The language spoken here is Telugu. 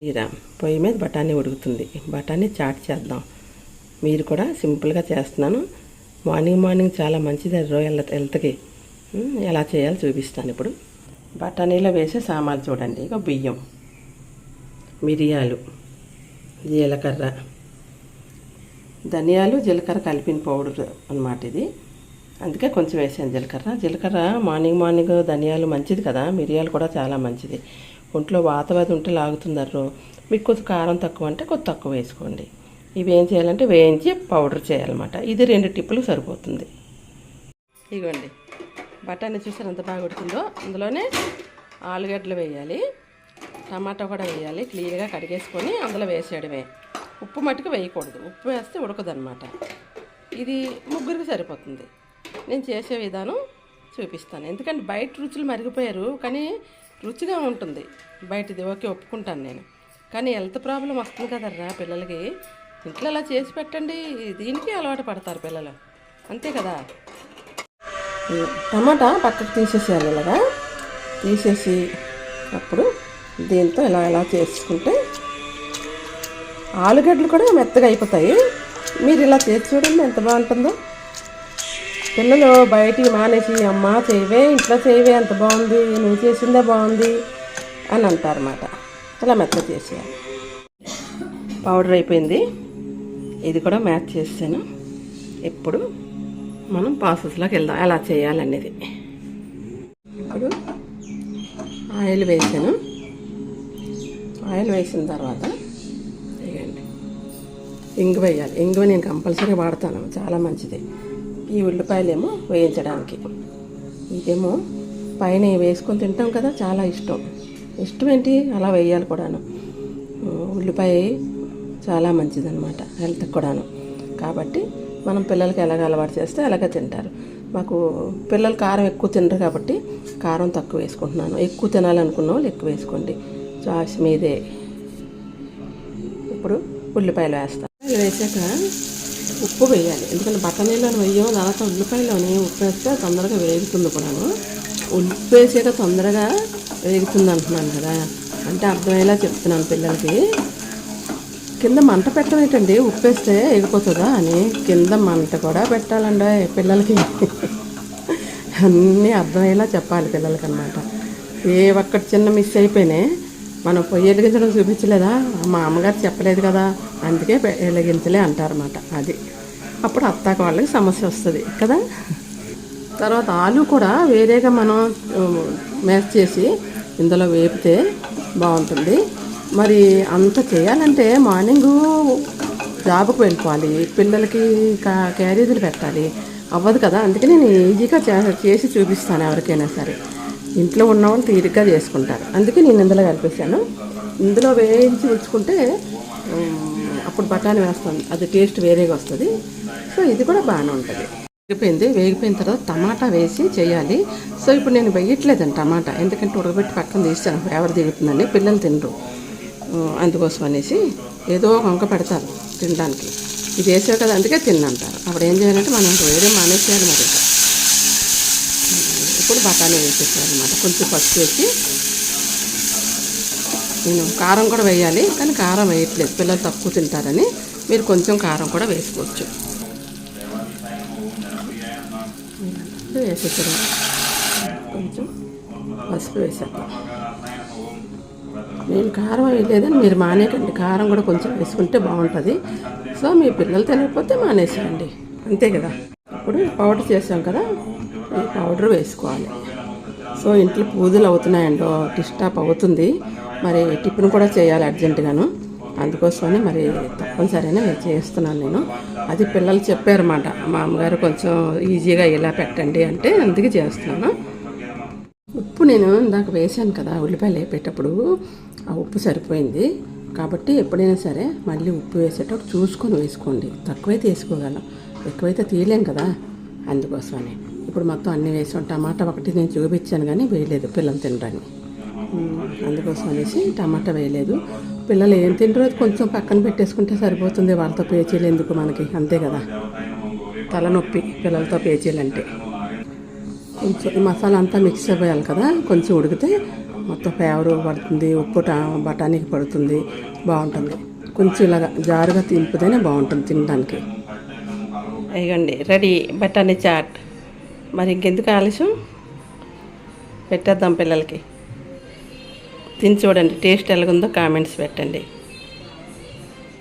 తీరా పొయ్యి మీద బఠానీ ఉడుకుతుంది. బఠానీ చాట్ చేద్దాం. మీరు కూడా సింపుల్గా చేస్తున్నాను. మార్నింగ్ చాలా మంచిది హెల్త్కి. ఎలా చేయాలో చూపిస్తాను ఇప్పుడు. బఠానీలో వేసే సామాన్లు చూడండి. ఇక బియ్యం, మిరియాలు, జీలకర్ర, ధనియాలు, జీలకర్ర కలిపిన పౌడర్ అన్నమాట ఇది. అందుకే కొంచెం వేసాను జీలకర్ర. మార్నింగ్ ధనియాలు మంచిది కదా, మిరియాలు కూడా చాలా మంచిది. ఒంట్లో వాతవాది ఉంటే లాగుతున్నారు. మీకు కొంచెం కారం తక్కువ అంటే కొంచెం తక్కువ వేసుకోండి. ఇవి ఏం చేయాలంటే వేయించి పౌడర్ చేయాలన్నమాట. ఇది 2 టిప్పులు సరిపోతుంది. ఇదిగోండి, బఠానీ చూసారు ఎంత బాగా ఉడికిందో. అందులోనే ఆలుగడ్డలు వేయాలి, టమాటా కూడా వేయాలి. క్లీన్గా కడిగేసుకొని అందులో వేసేయడమే. ఉప్పు మట్టుకు వేయకూడదు, ఉప్పు వేస్తే ఉడకదనమాట. ఇది ముగ్గురికి సరిపోతుంది. నేను చేసే విధానం చూపిస్తాను. ఎందుకంటే బయట రుచులు మరిగిపోయారు, కానీ రుచిగా ఉంటుంది బయటది. ఓకే, ఒప్పుకుంటాను నేను. కానీ హెల్త్ ప్రాబ్లం వస్తుంది కదర్రా పిల్లలకి. ఇంట్లో అలా చేసి పెట్టండి, దీనికి అలవాటు పడతారు పిల్లలు, అంతే కదా. టమాటా పక్కకు తీసేసేయాలి. ఇలాగా తీసేసి అప్పుడు దీంతో ఇలా చేసుకుంటే ఆలుగడ్డలు కూడా మెత్తగా అయిపోతాయి. మీరు ఇలా చేసి చూడండి ఎంత బాగుంటుందో. పిల్లలు బయటికి మానేసి అమ్మ చేయవే, ఇంట్లో చేయవే, ఎంత బాగుంది, నువ్వు చేసిందే బాగుంది అని అంటారన్నమాట. ఇలా మెత్తగా చేసేయాలి. పౌడర్ అయిపోయింది. ఇది కూడా మ్యాచ్ చేసాను. ఇప్పుడు మనం ప్రాసెస్లోకి వెళ్దాం, ఎలా చేయాలనేది. ఇప్పుడు ఆయిల్ వేసాను. ఆయిల్ వేసిన తర్వాత వేయండి, ఇంగు వేయాలి. ఇంగువ నేను కంపల్సరీ వాడతాను, చాలా మంచిది. ఈ ఉల్లిపాయలేమో వేయించడానికి, ఇదేమో పైన వేసుకొని తింటాం కదా, చాలా ఇష్టం ఏంటి అలా వేయాలి కూడాను. ఉల్లిపాయ చాలా మంచిదన్నమాట హెల్త్కి కూడాను. కాబట్టి మనం పిల్లలకి ఎలాగ అలవాటు చేస్తే అలాగే తింటారు. మాకు పిల్లలు కారం ఎక్కువ తినరు కాబట్టి కారం తక్కువ వేసుకుంటున్నాను. ఎక్కువ తినాలనుకున్న వాళ్ళు ఎక్కువ వేసుకోండి, చాయిస్ మీదే. ఇప్పుడు ఉల్లిపాయలు వేస్తాను. వేసాక ఉప్పు వేయాలి, ఎందుకంటే బఠానీలో వేయము. తర్వాత ఉల్లిపాయలోని ఉప్పు వేస్తే తొందరగా వేగుతుంది కూడాను. ఉప్పు వేసాక తొందరగా వేగుతుంది అంటున్నాను కదా, అంటే అర్థమయ్యేలా చెప్తున్నాను పిల్లలకి. కింద మంట పెట్టమేటండి, ఉప్పు వేస్తే ఎగిపోతుందా అని. కింద మంట కూడా పెట్టాలండి పిల్లలకి. అన్నీ అర్థమయ్యేలా చెప్పాలి పిల్లలకి అన్నమాట. ఏ ఒక్కటి చిన్న మిస్ అయిపోయినాయి, మనం పొయ్యి వెలిగించడం చూపించలేదా, మా అమ్మగారు చెప్పలేదు కదా, అందుకే వెలిగించలే అంటారన్నమాట. అది అప్పుడు అత్తాక వాళ్ళకి సమస్య వస్తుంది కదా. తర్వాత ఆలు కూడా వేరేగా మనం మ్యాష్ చేసి ఇందులో వేపితే బాగుంటుంది. మరి అంత చేయాలంటే మార్నింగు జాబ్కి వెళ్ళిపోవాలి, పిల్లలకి క్యారేజీలు పెట్టాలి, అవ్వదు కదా. అందుకే నేను ఈజీగా చేసి చూపిస్తాను ఎవరికైనా సరే. ఇంట్లో ఉన్నవాళ్ళు తీరిగ్గా చేసుకుంటారు, అందుకే నేను ఇందులో కలిపేసాను. ఇందులో వేయించి ఉంచుకుంటే అప్పుడు బఠానీ వేస్తాను, అది టేస్ట్ వేరేగా వస్తుంది. సో ఇది కూడా బాగానే ఉంటుంది. వేగిపోయిన తర్వాత టమాటా వేసి చేయాలి. సో ఇప్పుడు నేను వేయట్లేదండి టమాటా, ఎందుకంటే ఉడకబెట్టి పక్కన తీస్తాను, ఫ్లేవర్ దిగుతుందని. పిల్లలు తినరు, అందుకోసం అనేసి ఏదో వంక పెడతారు తినడానికి. ఇది వేసావు కదా అందుకే తిన్నంటారు. అప్పుడు ఏం చేయాలంటే మనం వేరే మానేసేయాలి. మరి ఇప్పుడు బఠానీ వేసేసేయాలన్నమాట. కొంచెం పసుపు వేసి, నేను కారం కూడా వేయాలి కానీ కారం వేయట్లేదు, పిల్లలు తక్కువ తింటారని. మీరు కొంచెం కారం కూడా వేసుకోవచ్చు. వేసేసారు, కొంచెం పసుపు వేసాక. నేను కారం వేయలేదని మీరు మానేకండి, కారం కూడా కొంచెం వేసుకుంటే బాగుంటుంది. సో మీ పిల్లలు తినకపోతే మానేసేయండి, అంతే కదా. ఇప్పుడు పౌడర్ చేసాం కదా, ఈ పౌడర్ వేసుకోవాలి. సో ఇంట్లో పూజలు అవుతున్నాయండో, డిస్టర్బ్ అవుతుంది. మరి టిఫిన్ కూడా చేయాలి అర్జెంటుగాను, అందుకోసమని మరి తప్పనిసరిగా చేస్తున్నాను నేను. అది పిల్లలు చెప్పారన్నమాట, మా అమ్మగారు కొంచెం ఈజీగా ఇలా పెట్టండి అంటే, అందుకే చేస్తున్నాను. ఉప్పు నేను ఇందాక వేసాను కదా ఉల్లిపాయలు వేపేటప్పుడు, ఆ ఉప్పు సరిపోయింది. కాబట్టి ఎప్పుడైనా సరే మళ్ళీ ఉప్పు వేసేటప్పుడు చూసుకొని వేసుకోండి. తక్కువైతే వేసుకోగలం, ఎక్కువైతే తీయలేం కదా, అందుకోసమని. ఇప్పుడు మొత్తం అన్నీ వేసాం. టమాటా ఒకటి నేను చూపించాను కానీ వేయలేదు పిల్లలు తినడానికి, అందుకోసం అనేసి టమాటా వేయలేదు. పిల్లలు ఏం తింటారో కొంచెం పక్కన పెట్టేసుకుంటే సరిపోతుంది, వాళ్ళతో పేచీలు ఎందుకు మనకి, అంతే కదా. తలనొప్పి పిల్లలతో పేచీలు అంటే. కొంచెం ఈ మసాలా అంతా మిక్స్ అవ్వాలి కదా, కొంచెం ఉడికితే మొత్తం ఫ్లేవర్ పడుతుంది, ఉప్పు బఠానీకి పడుతుంది, బాగుంటుంది. కొంచెం ఇలాగా జారుగా తింపుతేనే బాగుంటుంది తినడానికి. ఇగండి రెడీ బఠానీ చాట్. మరి ఇంకెందుకు ఆలస్యం, పెట్టేద్దాం పిల్లలకి. తిని చూడండి, టేస్ట్ ఎలాగుందో కామెంట్స్ పెట్టండి.